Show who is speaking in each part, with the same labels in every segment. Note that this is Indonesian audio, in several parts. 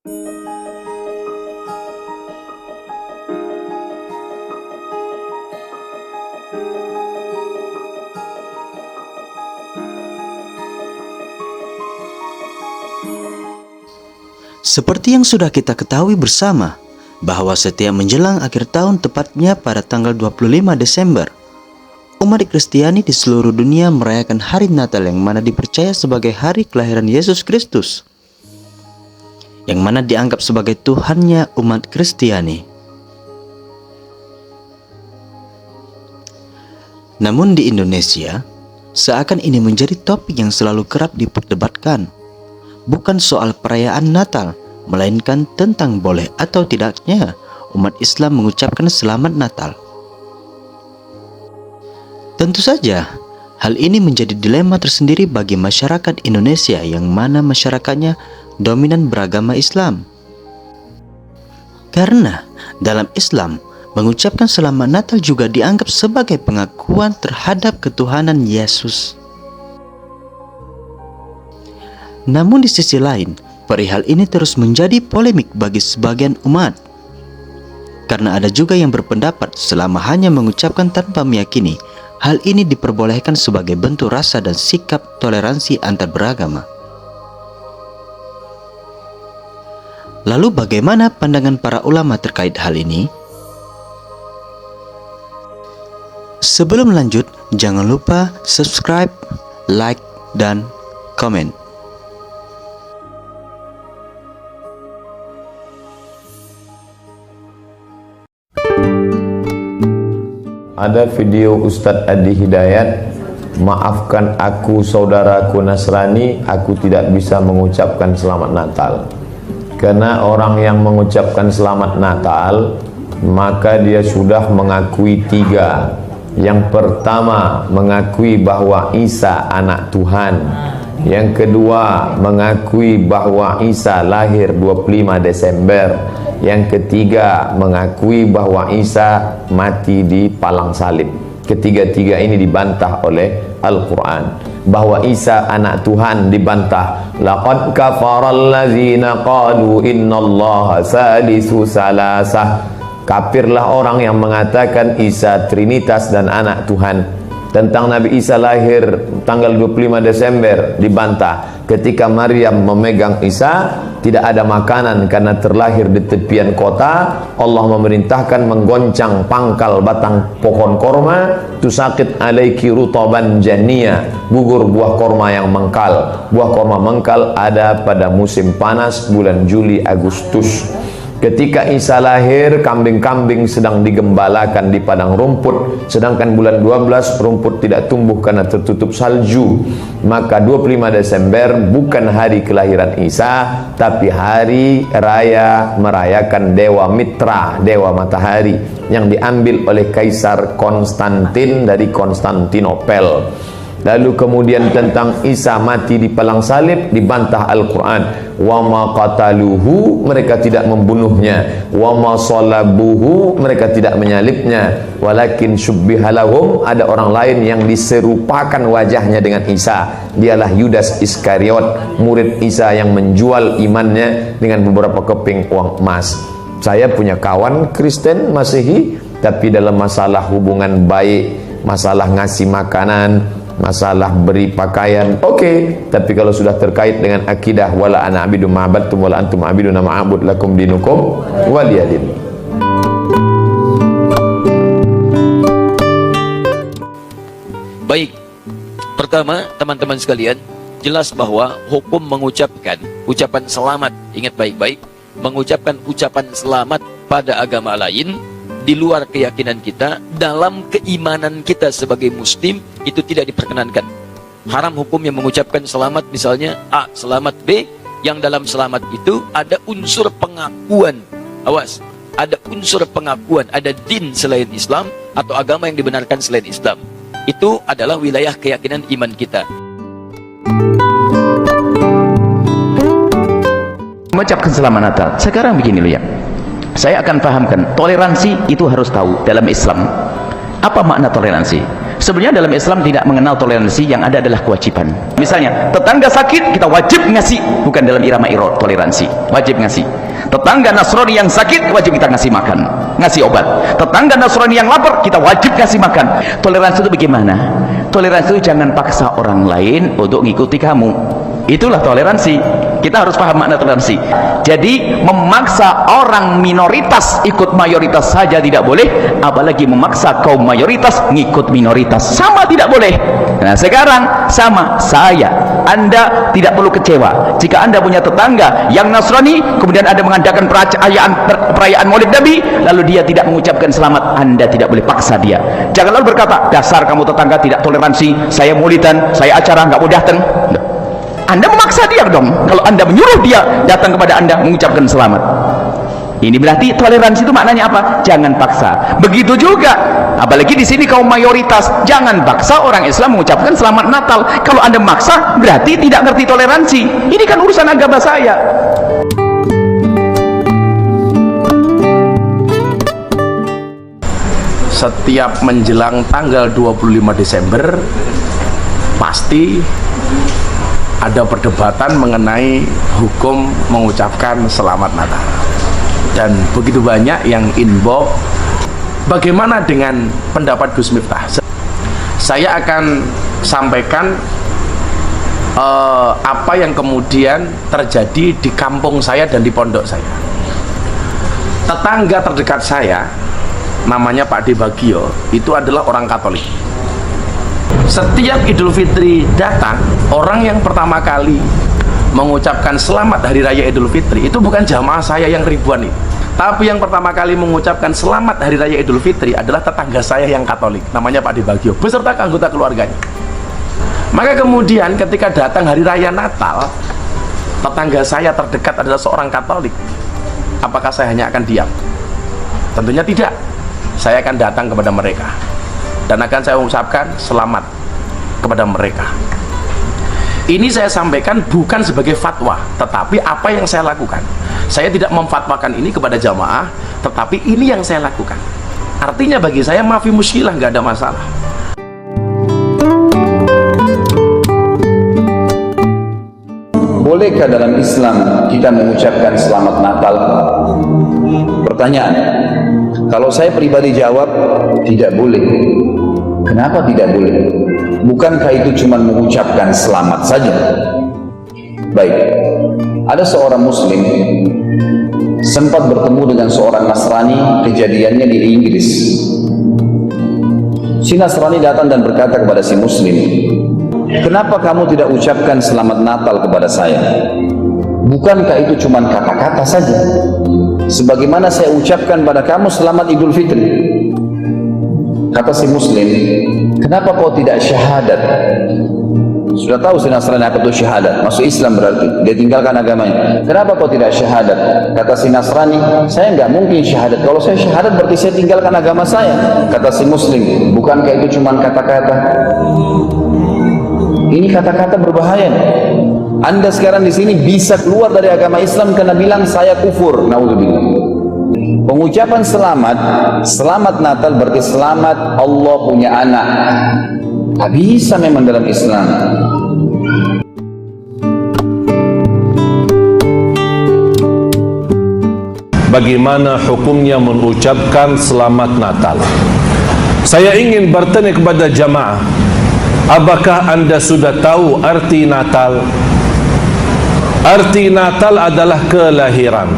Speaker 1: Seperti yang sudah kita ketahui bersama, bahwa setiap menjelang akhir tahun, tepatnya pada tanggal 25 Desember, umat Kristiani di seluruh dunia merayakan hari Natal yang mana dipercaya sebagai hari kelahiran Yesus Kristus, yang mana dianggap sebagai Tuhannya umat Kristiani. Namun di Indonesia, seakan ini menjadi topik yang selalu kerap diperdebatkan. Bukan soal perayaan Natal, melainkan tentang boleh atau tidaknya umat Islam mengucapkan selamat Natal. Tentu saja, hal ini menjadi dilema tersendiri bagi masyarakat Indonesia yang mana masyarakatnya dominan beragama Islam. Karena dalam Islam, mengucapkan selamat Natal juga dianggap sebagai pengakuan terhadap ketuhanan Yesus. Namun di sisi lain, perihal ini terus menjadi polemik bagi sebagian umat. Karena ada juga yang berpendapat selama hanya mengucapkan tanpa meyakini, hal ini diperbolehkan sebagai bentuk rasa dan sikap toleransi antar beragama. Lalu bagaimana pandangan para ulama terkait hal ini? Sebelum lanjut, jangan lupa subscribe, like, dan komen.
Speaker 2: Ada video Ustadz Adi Hidayat, maafkan aku saudaraku Nasrani, aku tidak bisa mengucapkan selamat Natal. Karena orang yang mengucapkan selamat Natal, maka dia sudah mengakui tiga. Yang pertama, mengakui bahwa Isa anak Tuhan. Yang kedua, mengakui bahwa Isa lahir 25 Desember. Yang ketiga, mengakui bahwa Isa mati di palang salib. Ketiga-tiga ini dibantah oleh Al-Quran. Bahwa Isa anak Tuhan dibantah. Laqad kafaral ladzina qalu innallaha salisu salasah. Kafirlah orang yang mengatakan Isa Trinitas dan anak Tuhan. Tentang Nabi Isa lahir tanggal 25 Desember dibantah. Ketika Maryam memegang Isa, tidak ada makanan karena terlahir di tepian kota. Allah memerintahkan menggoncang pangkal batang pohon korma, tusakit alaiki rutaban jania, gugur buah korma yang mengkal. Buah korma mengkal ada pada musim panas bulan Juli Agustus. Ketika Isa lahir, kambing-kambing sedang digembalakan di padang rumput, sedangkan bulan 12 rumput tidak tumbuh karena tertutup salju. Maka 25 Desember bukan hari kelahiran Isa, tapi hari raya merayakan Dewa Mitra, Dewa Matahari, yang diambil oleh Kaisar Konstantin dari Konstantinopel. Lalu kemudian tentang Isa mati di palang salib dibantah Al-Quran. Wa ma qataluhu, mereka tidak membunuhnya. Wa ma salabuhu, mereka tidak menyalibnya. Walakin syubbihalahum, ada orang lain yang diserupakan wajahnya dengan Isa. Dialah Yudas Iskariot, murid Isa yang menjual imannya dengan beberapa keping uang emas. Saya punya kawan Kristen Masehi, tapi dalam masalah hubungan baik, masalah ngasih makanan, masalah beri pakaian, oke. Tapi kalau sudah terkait dengan akidah, wala ana abidu ma'abadtum wala antum abiduna ma'abud lakum dinukum waliyadin.
Speaker 3: Baik, pertama teman-teman sekalian, jelas bahwa hukum mengucapkan ucapan selamat, ingat baik-baik, mengucapkan ucapan selamat pada agama lain di luar keyakinan kita, dalam keimanan kita sebagai muslim, itu tidak diperkenankan. Haram hukum yang mengucapkan selamat, misalnya A, selamat B, yang dalam selamat itu ada unsur pengakuan. Awas, ada unsur pengakuan, ada din selain Islam atau agama yang dibenarkan selain Islam. Itu adalah wilayah keyakinan iman kita.
Speaker 4: Mengucapkan selamat Natal. Sekarang begini loh ya, saya akan pahamkan, toleransi itu harus tahu dalam Islam. Apa makna toleransi? Sebenarnya dalam Islam tidak mengenal toleransi, yang ada adalah kewajiban. Misalnya, tetangga sakit, kita wajib ngasih, bukan dalam irama toleransi, wajib ngasih. Tetangga Nasrani yang sakit, wajib kita ngasih makan, ngasih obat. Tetangga Nasrani yang lapar, kita wajib ngasih makan. Toleransi itu bagaimana? Toleransi itu jangan paksa orang lain untuk ngikuti kamu. Itulah toleransi. Kita harus paham makna toleransi. Jadi memaksa orang minoritas ikut mayoritas saja tidak boleh, apalagi memaksa kaum mayoritas ngikut minoritas, sama tidak boleh. Nah sekarang sama saya, Anda tidak perlu kecewa jika Anda punya tetangga yang Nasrani, kemudian Anda mengadakan perayaan Maulid Nabi, lalu dia tidak mengucapkan selamat. Anda tidak boleh paksa dia. Jangan lalu berkata, dasar kamu tetangga tidak toleransi, saya maulidan, saya acara nggak mau datang. Anda memaksa dia dong kalau Anda menyuruh dia datang kepada Anda mengucapkan selamat. Ini berarti toleransi itu maknanya apa? Jangan paksa. Begitu juga, apalagi di sini kaum mayoritas, jangan paksa orang Islam mengucapkan selamat Natal. Kalau Anda memaksa, berarti tidak ngerti toleransi. Ini kan urusan agama saya.
Speaker 5: Setiap menjelang tanggal 25 Desember pasti ada perdebatan mengenai hukum mengucapkan selamat Natal, dan begitu banyak yang inbox. Bagaimana dengan pendapat Gus Miftah? Saya akan sampaikan apa yang kemudian terjadi di kampung saya dan di pondok saya. Tetangga terdekat saya namanya Pak De Bagio, itu adalah orang Katolik. Setiap Idul Fitri datang, orang yang pertama kali mengucapkan selamat Hari Raya Idul Fitri itu bukan jamaah saya yang ribuan itu, tapi yang pertama kali mengucapkan selamat Hari Raya Idul Fitri adalah tetangga saya yang Katolik, namanya Pak De Bagio, beserta anggota keluarganya. Maka kemudian ketika datang Hari Raya Natal, tetangga saya terdekat adalah seorang Katolik. Apakah saya hanya akan diam? Tentunya tidak. Saya akan datang kepada mereka dan akan saya ucapkan selamat kepada mereka. Ini saya sampaikan bukan sebagai fatwa, tetapi apa yang saya lakukan. Saya tidak memfatwakan ini kepada jamaah, tetapi ini yang saya lakukan. Artinya bagi saya maafi muskilah, nggak ada masalah.
Speaker 6: Bolehkah dalam Islam kita mengucapkan selamat Natal? Pertanyaan. Kalau saya pribadi jawab, tidak boleh. Kenapa tidak boleh? Bukankah itu cuma mengucapkan selamat saja? Baik, ada seorang muslim sempat bertemu dengan seorang Nasrani, kejadiannya di Inggris. Si Nasrani datang dan berkata kepada si muslim, "Kenapa kamu tidak ucapkan selamat Natal kepada saya? Bukankah itu cuma kata-kata saja? Sebagaimana saya ucapkan pada kamu selamat Idul Fitri." Kata si muslim, "Kenapa kau tidak syahadat?" Sudah tahu si Nasrani apa itu syahadat, masuk Islam berarti dia tinggalkan agamanya. "Kenapa kau tidak syahadat?" Kata si Nasrani, "Saya nggak mungkin syahadat. Kalau saya syahadat berarti saya tinggalkan agama saya." Kata si muslim, "Bukankah itu cuma kata-kata?" Ini kata-kata berbahaya. Anda sekarang di sini bisa keluar dari agama Islam karena bilang saya kufur. Naudzubillah. Pengucapan selamat Natal berarti selamat Allah punya anak. Tak bisa memang dalam Islam.
Speaker 7: Bagaimana hukumnya mengucapkan selamat Natal? Saya ingin bertanya kepada jamaah, apakah Anda sudah tahu arti Natal? Arti Natal adalah kelahiran,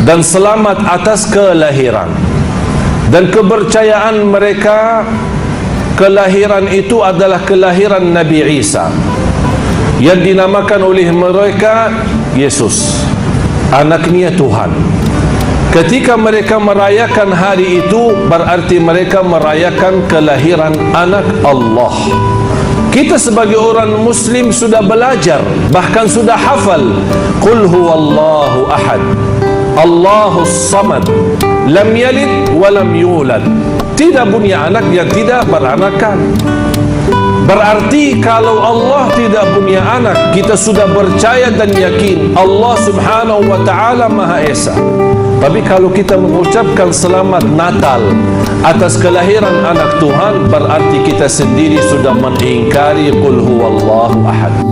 Speaker 7: dan selamat atas kelahiran. Dan kepercayaan mereka, kelahiran itu adalah kelahiran Nabi Isa, yang dinamakan oleh mereka Yesus, anaknya Tuhan. Ketika mereka merayakan hari itu, berarti mereka merayakan kelahiran anak Allah. Kita sebagai orang muslim sudah belajar, bahkan sudah hafal, Qul huwallahu ahad, Allahus samad, lam yalid wa lam yulad. Tidak punya anak yang tidak beranakan. Berarti kalau Allah tidak punya anak, kita sudah percaya dan yakin Allah Subhanahu wa taala Maha Esa. Tapi kalau kita mengucapkan selamat Natal atas kelahiran anak Tuhan, berarti kita sendiri sudah mengingkari qul huwallahu ahad.